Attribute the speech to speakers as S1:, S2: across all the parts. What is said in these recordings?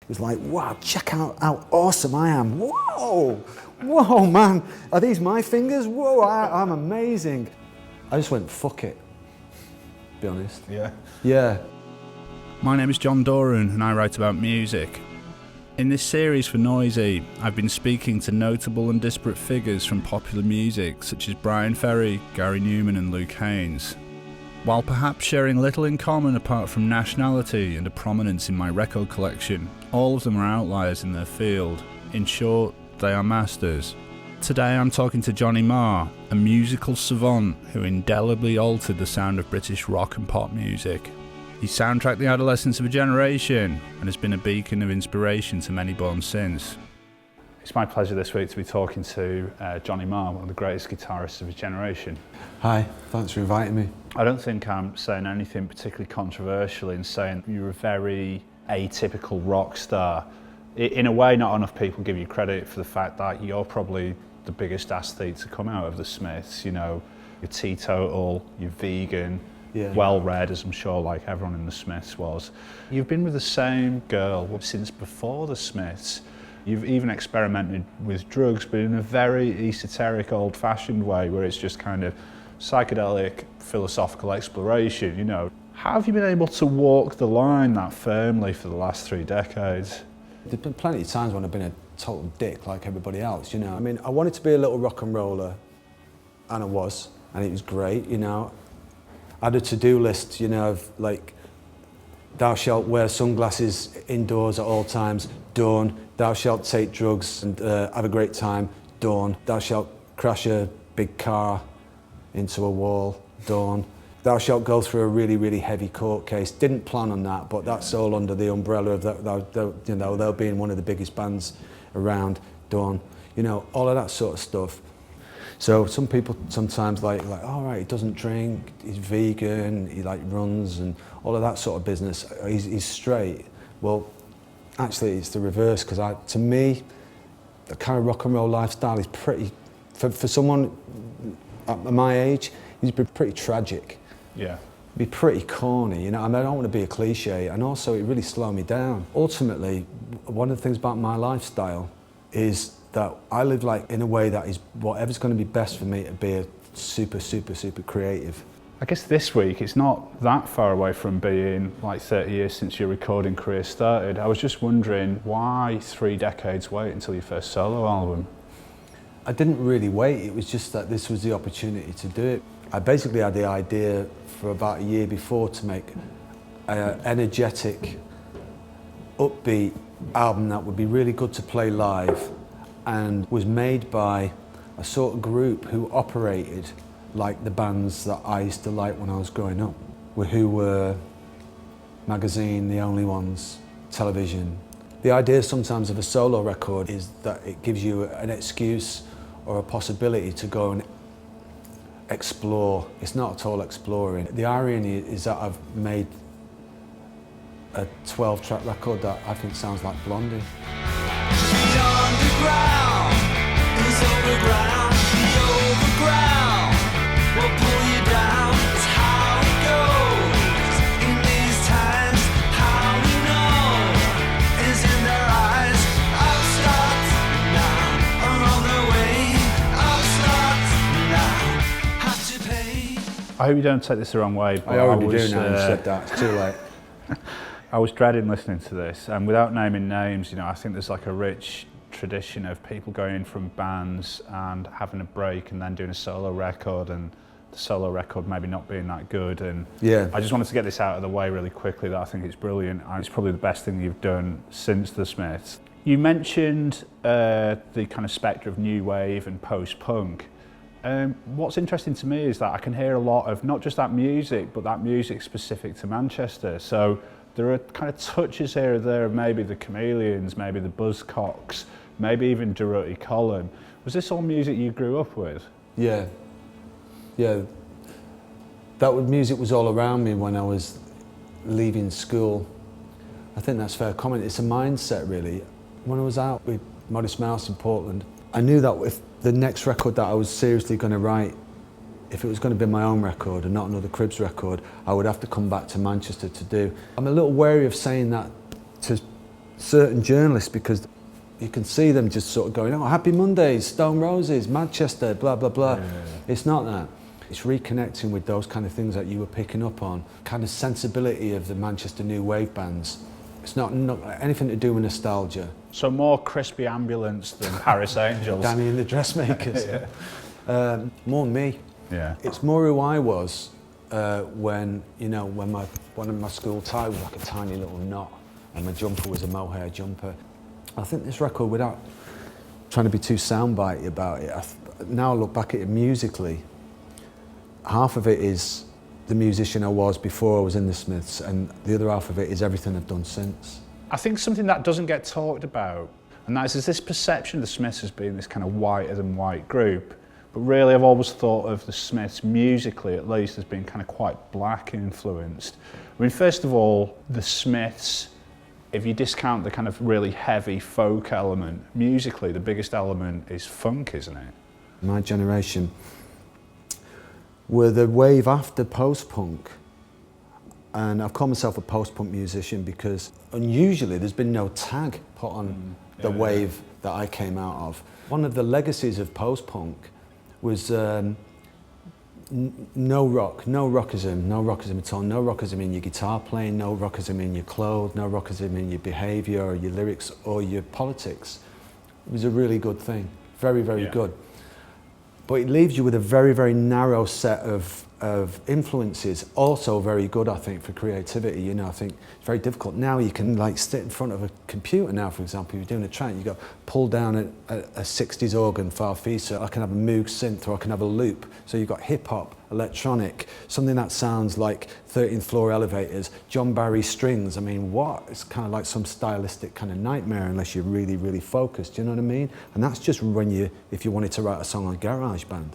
S1: It was like, wow, check out how awesome I am. Whoa, whoa, man, are these my fingers? Whoa, I'm amazing. I just went, fuck it, to be honest.
S2: Yeah.
S1: Yeah.
S3: My name is John Doran and I write about music. In this series for Noisey, I've been speaking to notable and disparate figures from popular music such as Brian Ferry, Gary Newman and Luke Haines. While perhaps sharing little in common apart from nationality and a prominence in my record collection, all of them are outliers in their field. In short, they are masters. Today I'm talking to Johnny Marr, a musical savant who indelibly altered the sound of British rock and pop music. He soundtracked the adolescence of a generation and has been a beacon of inspiration to many born since.
S2: It's my pleasure this week to be talking to Johnny Marr, one of the greatest guitarists of his generation.
S1: Hi, thanks for inviting me.
S2: I don't think I'm saying anything particularly controversial in saying you're a very atypical rock star. In a way, not enough people give you credit for the fact that you're probably the biggest aesthete to come out of the Smiths. You know, you're teetotal, you're vegan,
S1: Yeah.
S2: well read, as I'm sure like everyone in the Smiths was. You've been with the same girl since before the Smiths. You've even experimented with drugs, but in a very esoteric, old-fashioned way, where it's just kind of psychedelic, philosophical exploration, you know. How have you been able to walk the line that firmly for the last 3 decades?
S1: There's been plenty of times when I've been a total dick like everybody else, you know. I mean, I wanted to be a little rock and roller, and I was, and it was great, you know. I had a to-do list, you know, of like, thou shalt wear sunglasses indoors at all times, done. Thou shalt take drugs and have a great time, done. Thou shalt crash a big car into a wall, done. Thou shalt go through a really, really heavy court case. Didn't plan on that, but that's all under the umbrella of that, you know, they'll be in one of the biggest bands around, done. You know, all of that sort of stuff. So some people sometimes like, all right, he doesn't drink, he's vegan, he like runs and all of that sort of business. He's straight. Well, actually it's the reverse, because to me, the kind of rock and roll lifestyle is pretty, for someone at my age, he's pretty tragic.
S2: Yeah.
S1: Be pretty corny, you know. I mean, I don't want to be a cliche, and also it really slowed me down. Ultimately, one of the things about my lifestyle is that I live like in a way that is whatever's going to be best for me to be a super, super, super creative.
S2: I guess this week it's not that far away from being like 30 years since your recording career started. I was just wondering, why 3 decades wait until your first solo album?
S1: I didn't really wait, it was just that this was the opportunity to do it. I basically had the idea for about a year before to make an energetic, upbeat album that would be really good to play live, and was made by a sort of group who operated like the bands that I used to like when I was growing up, who were Magazine, The Only Ones, Television. The idea sometimes of a solo record is that it gives you an excuse or a possibility to go and explore. It's not at all exploring. The irony is that I've made a 12-track record that I think sounds like Blondie.
S4: Underground is overground. The overground will pull you down. It's how it goes in these times. How we know is in their eyes. Upstarts now are on their way. Upstarts now have to pay.
S2: I hope you don't take this the wrong way, but
S1: I already do now, you said that, it's too late.
S2: I was dreading listening to this, and without naming names, you know, I think there's like a rich tradition of people going from bands and having a break and then doing a solo record, and the solo record maybe not being that good. And
S1: yeah.
S2: I just wanted to get this out of the way really quickly, that I think it's brilliant, and it's probably the best thing you've done since the Smiths. You mentioned the kind of spectre of new wave and post-punk. What's interesting to me is that I can hear a lot of not just that music, but that music specific to Manchester. So there are kind of touches here or there of maybe the Chameleons, maybe the Buzzcocks, maybe even Durruti Column. Was this all music you grew up with?
S1: Yeah. Yeah. Music was all around me when I was leaving school. I think that's fair comment. It's a mindset, really. When I was out with Modest Mouse in Portland, I knew that if the next record that I was seriously going to write, if it was going to be my own record and not another Cribs record, I would have to come back to Manchester to do. I'm a little wary of saying that to certain journalists because you can see them just sort of going, oh, Happy Mondays, Stone Roses, Manchester, blah, blah, blah. Yeah. It's not that. It's reconnecting with those kind of things that you were picking up on, kind of sensibility of the Manchester new wave bands. It's not anything to do with nostalgia.
S2: So more Crispy Ambulance than Paris Angels.
S1: Danny and the Dressmakers. Yeah. More me.
S2: Yeah.
S1: It's more who I was when one of my school tie was like a tiny little knot and my jumper was a mohair jumper. I think this record, without trying to be too soundbitey about it, now I look back at it musically, half of it is the musician I was before I was in the Smiths, and the other half of it is everything I've done since.
S2: I think something that doesn't get talked about, and that is this perception of the Smiths as being this kind of whiter than white group, but really I've always thought of the Smiths musically at least as being kind of quite black influenced. I mean, first of all, the Smiths, if you discount the kind of really heavy folk element, musically the biggest element is funk, isn't it?
S1: My generation were the wave after post-punk, and I've called myself a post-punk musician because unusually there's been no tag put on the wave that I came out of. One of the legacies of post-punk was no rock, no rockism at all, no rockism in your guitar playing, no rockism in your clothes, no rockism in your behaviour or your lyrics or your politics. It was a really good thing, very, very good. But it leaves you with a very, very narrow set of influences, also very good, I think, for creativity. You know, I think it's very difficult. Now you can like sit in front of a computer now, for example, you're doing a track, you go pull down a 60s organ, farfisa, I can have a Moog synth or I can have a loop. So you've got hip hop, electronic, something that sounds like 13th floor elevators, John Barry strings. I mean, what? It's kind of like some stylistic kind of nightmare unless you're really, really focused, you know what I mean? And that's just when if you wanted to write a song on GarageBand.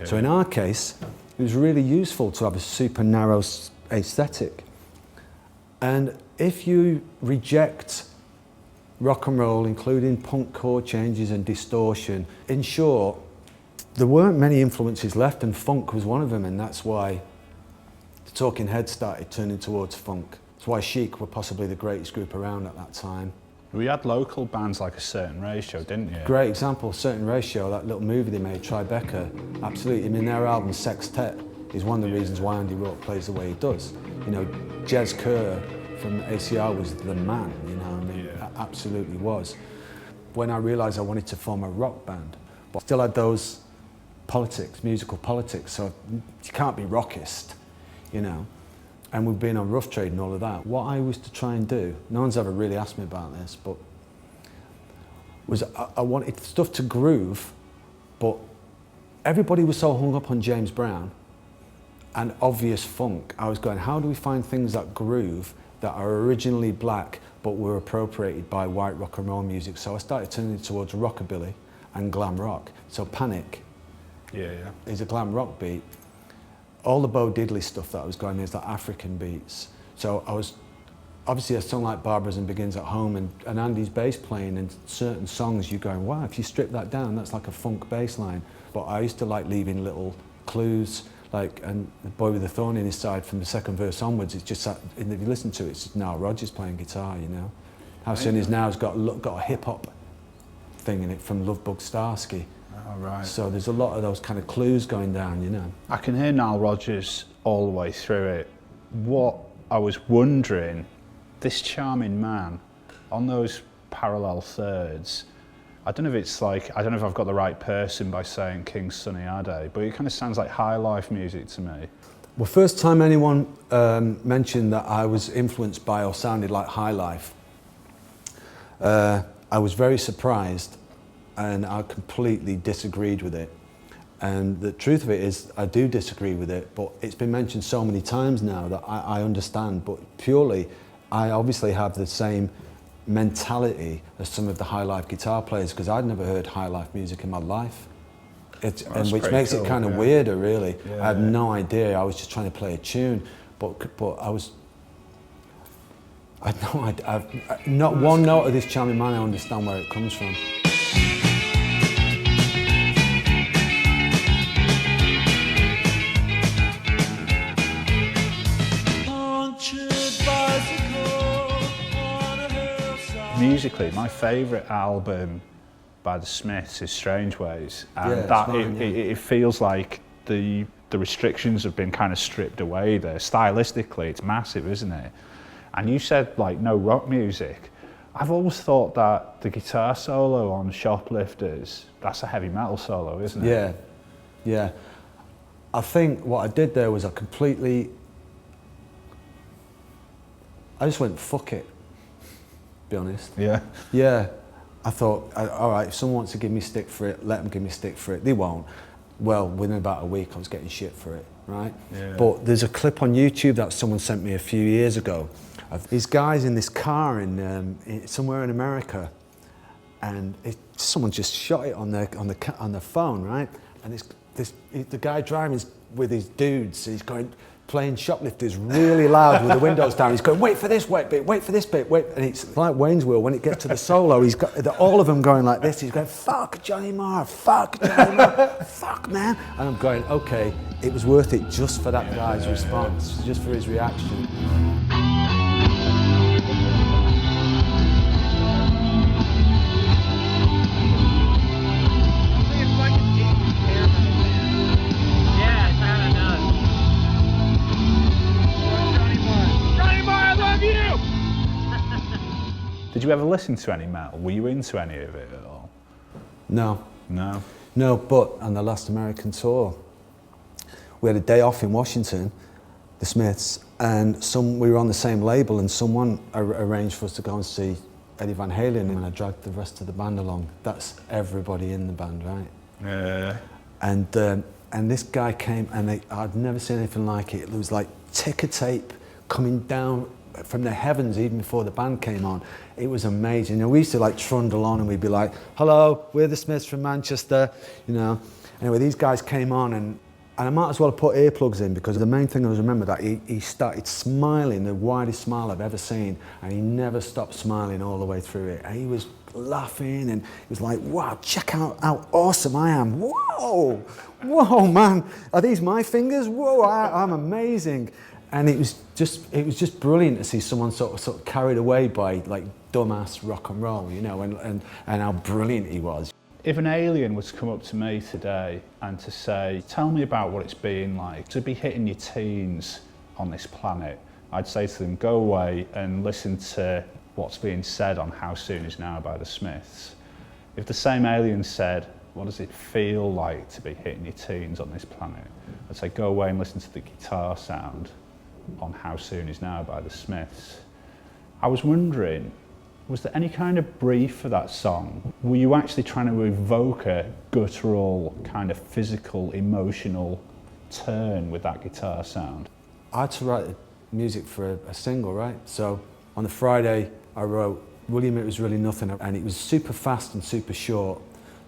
S1: So in our case, it was really useful to have a super narrow aesthetic. And if you reject rock and roll, including punk chord changes and distortion, in short, there weren't many influences left, and funk was one of them, and that's why the Talking Heads started turning towards funk. That's why Chic were possibly the greatest group around at that time.
S2: We had local bands like A Certain Ratio, didn't you?
S1: Great example, Certain Ratio, that little movie they made, Tribeca, absolutely. I mean, their album Sextet is one of the reasons why Andy Rourke plays the way he does. You know, Jez Kerr from ACR was the man, you know what I mean? Absolutely was. When I realised I wanted to form a rock band, but still had those politics, musical politics, so you can't be rockist, you know. And we've been on Rough Trade and all of that. What I was to try and do, no one's ever really asked me about this, but was I wanted stuff to groove, but everybody was so hung up on James Brown and obvious funk. I was going, how do we find things that groove, that are originally black, but were appropriated by white rock and roll music? So I started turning towards rockabilly and glam rock. So Panic is a glam rock beat. All the Bo Diddley stuff that I was going is like African beats. So I was, obviously a song like Barbarism Begins at Home and Andy's bass playing and certain songs you're going, wow, if you strip that down, that's like a funk bass line. But I used to like leaving little clues, like, and The Boy with the Thorn in His Side from the second verse onwards, it's just that, and if you listen to it, it's just Nile Rodgers playing guitar, you know. How Soon Is Now's got a hip hop thing in it from Love Bug Starsky.
S2: Oh, right.
S1: So there's a lot of those kind of clues going down, you know.
S2: I can hear Nile Rodgers all the way through it. What I was wondering, this charming man on those parallel thirds, I don't know if I've got the right person by saying King Sunny Ade, but it kind of sounds like high life music to me.
S1: Well, first time anyone mentioned that I was influenced by or sounded like high life, I was very surprised. And I completely disagreed with it. And the truth of it is, I do disagree with it, but it's been mentioned so many times now that I understand, but purely, I obviously have the same mentality as some of the high life guitar players, because I'd never heard high life music in my life. And which makes it kind of weirder, really. I had no idea, I was just trying to play a tune, but not one note of this charming man I understand where it comes from.
S2: musically, my favourite album by the Smiths is Strange Ways, and
S1: Yeah,
S2: that
S1: it's mine,
S2: it feels like the restrictions have been kind of stripped away there. Stylistically, it's massive, isn't it? And you said like no rock music. I've always thought that the guitar solo on Shoplifters, that's a heavy metal solo, isn't it?
S1: Yeah, yeah. I think what I did there was I just went, fuck it, to be honest.
S2: Yeah.
S1: Yeah. I thought, all right, if someone wants to give me stick for it, let them give me stick for it. They won't. Well, within about a week, I was getting shit for it, right?
S2: Yeah.
S1: But there's a clip on YouTube that someone sent me a few years ago of these guys in this car somewhere in America, and someone just shot it on their phone, right? And the guy driving with his dudes, he's playing Shoplifters really loud with the windows down. He's going, wait for this bit, wait for this bit, wait. And it's like Wayne's Wheel, when it gets to the solo, he's got all of them going like this. He's going, fuck Johnny Marr, fuck Johnny Marr, fuck man. And I'm going, okay, it was worth it just for that guy's response, just for his reaction.
S2: Did you ever listen to any metal? Were you into any of it at all?
S1: No.
S2: No.
S1: No, but on the last American tour, we had a day off in Washington, the Smiths, and we were on the same label, and someone arranged for us to go and see Eddie Van Halen, and I dragged the rest of the band along. That's everybody in the band, right?
S2: Yeah.
S1: And this guy came, and I'd never seen anything like it. It was like ticker tape coming down from the heavens even before the band came on. It was amazing. You know, we used to like trundle on and we'd be like, hello, we're the Smiths from Manchester, you know. Anyway, these guys came on, and I might as well have put earplugs in, because the main thing I was remember that he started smiling, the widest smile I've ever seen, and he never stopped smiling all the way through it. And he was laughing, and he was like, wow, check out how awesome I am. Whoa, whoa, man, are these my fingers? Whoa, I'm amazing. And it was just brilliant to see someone sort of carried away by like dumbass rock and roll, you know, and how brilliant he was.
S2: If an alien was to come up to me today and to say, tell me about what it's been like to be hitting your teens on this planet, I'd say to them, go away and listen to what's being said on How Soon Is Now by the Smiths. If the same alien said, what does it feel like to be hitting your teens on this planet? I'd say, go away and listen to the guitar sound on How Soon Is Now by the Smiths. I was wondering, was there any kind of brief for that song? Were you actually trying to evoke a guttural, kind of physical, emotional turn with that guitar sound?
S1: I had to write the music for a single, right? So on the Friday I wrote William, It Was Really Nothing, and it was super fast and super short.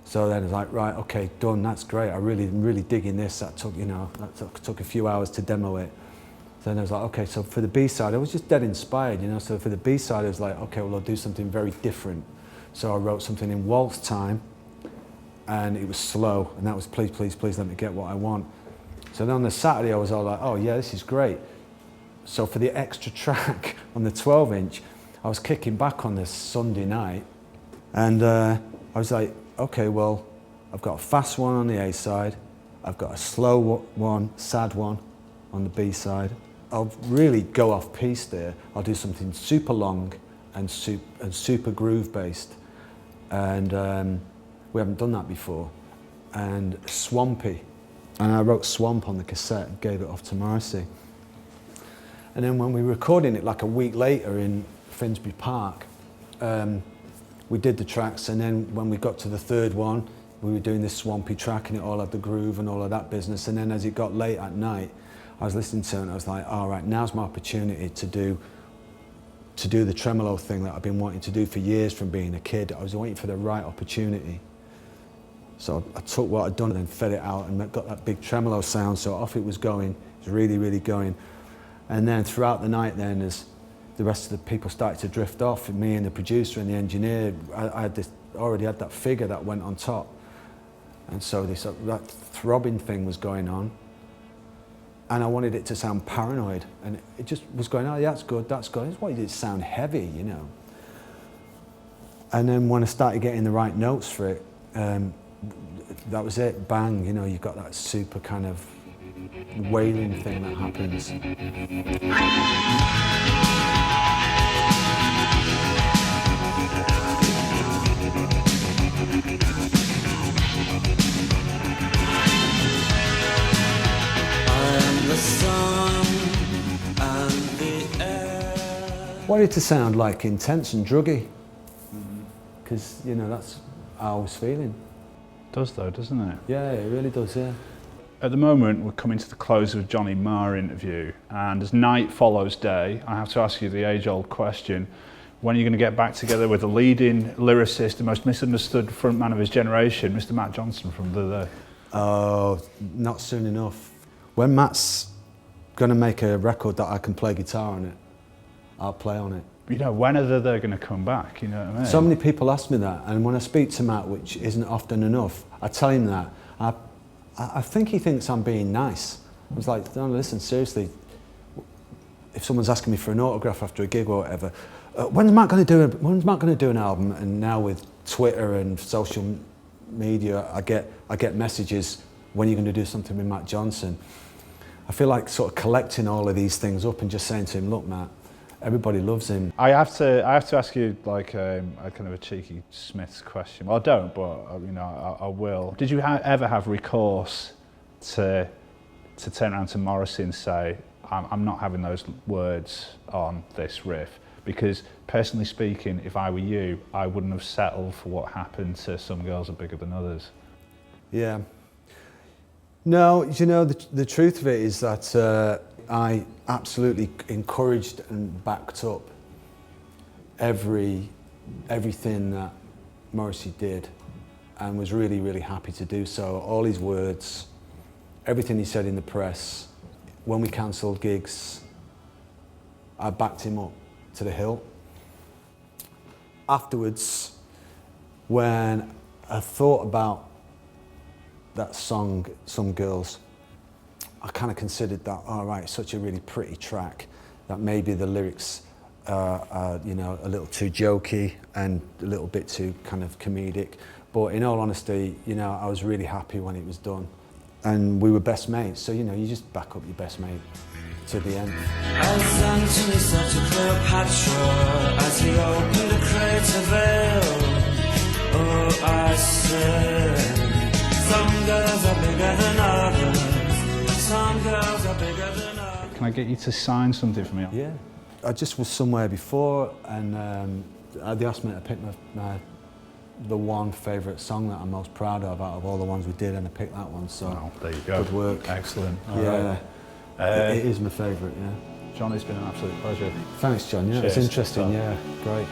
S1: So then I was like, right, okay, done, that's great. I'm really digging this. That took a few hours to demo it. Then I was like, okay, so for the B-side, I was just dead inspired, you know, so for the B-side I was like, okay, well, I'll do something very different. So I wrote something in waltz time, and it was slow, and that was please, please, please let me get what I want. So then on the Saturday I was all like, oh yeah, this is great. So for the extra track on the 12-inch, I was kicking back on this Sunday night, and I was like, okay, well, I've got a fast one on the A-side, I've got a slow one, sad one on the B-side. I'll really go off piece there. I'll do something super long and super groove based, and we haven't done that before. And swampy, and I wrote Swamp on the cassette and gave it off to Morrissey. And then when we were recording it like a week later in Finsbury Park, we did the tracks, and then when we got to the third one, we were doing this swampy track, and it all had the groove and all of that business. And then as it got late at night, I was listening to it and I was like, all right, now's my opportunity to do the tremolo thing that I've been wanting to do for years from being a kid. I was waiting for the right opportunity. So I took what I'd done and then fed it out and got that big tremolo sound, so off it was going. It was really, really going. And then throughout the night then, as the rest of the people started to drift off, me and the producer and the engineer, I already had that figure that went on top. And so that throbbing thing was going on. And I wanted it to sound paranoid, and it just was going, oh yeah, that's good, that's good. I just wanted it to sound heavy, you know. And then when I started getting the right notes for it, that was it, bang, you know, you've got that super kind of wailing thing that happens. I wanted to sound like intense and druggy, because, you know, that's how I was feeling.
S2: Does though, doesn't it?
S1: Yeah, it really does, yeah.
S2: At the moment, we're coming to the close of Johnny Marr interview, and as night follows day, I have to ask you the age-old question: when are you going to get back together with the leading lyricist, the most misunderstood frontman of his generation, Mr. Matt Johnson from The?
S1: Oh, not soon enough. When Matt's going to make a record that I can play guitar on it, I'll play on it.
S2: You know, when are they going to come back? You know what I mean?
S1: So many people ask me that, and when I speak to Matt, which isn't often enough, I tell him that. I think he thinks I'm being nice. I was like, no, listen, seriously, if someone's asking me for an autograph after a gig or whatever, when's Matt going to do an album? And now with Twitter and social media, I get messages, when are you going to do something with Matt Johnson? I feel like sort of collecting all of these things up and just saying to him, look, Matt, everybody loves him.
S2: I have to ask you like a kind of a cheeky Smiths question. Well, I don't, but you know, I will. Did you ever have recourse to turn around to Morrissey and say, I'm not having those words on this riff? Because personally speaking, if I were you, I wouldn't have settled for what happened to Some Girls Are Bigger Than Others.
S1: Yeah. No, you know, the truth of it is that I absolutely encouraged and backed up everything that Morrissey did, and was really, really happy to do so. All his words, everything he said in the press, when we cancelled gigs, I backed him up to the hilt. Afterwards, when I thought about that song, Some Girls, I kind of considered that, all right, it's such a really pretty track, that maybe the lyrics are, you know, a little too jokey and a little bit too kind of comedic. But in all honesty, you know, I was really happy when it was done. And we were best mates, so, you know, you just back up your best mate to the end.
S4: As Anthony said to Cleopatra as he opened the crater veil, oh, I said, some girls are bigger than others, some girls are bigger than others.
S2: Can I get you to sign something for me?
S1: Yeah. I just was somewhere before, and they asked me to pick the one favourite song that I'm most proud of out of all the ones we did, and I picked that one, so
S2: Oh, there you go.
S1: good work.
S2: Excellent. All
S1: Yeah,
S2: right.
S1: it is my favourite, yeah.
S2: John, it's been an absolute pleasure.
S1: Thanks, John, yeah,
S2: Cheers.
S1: it's interesting,
S2: So-
S1: yeah, great.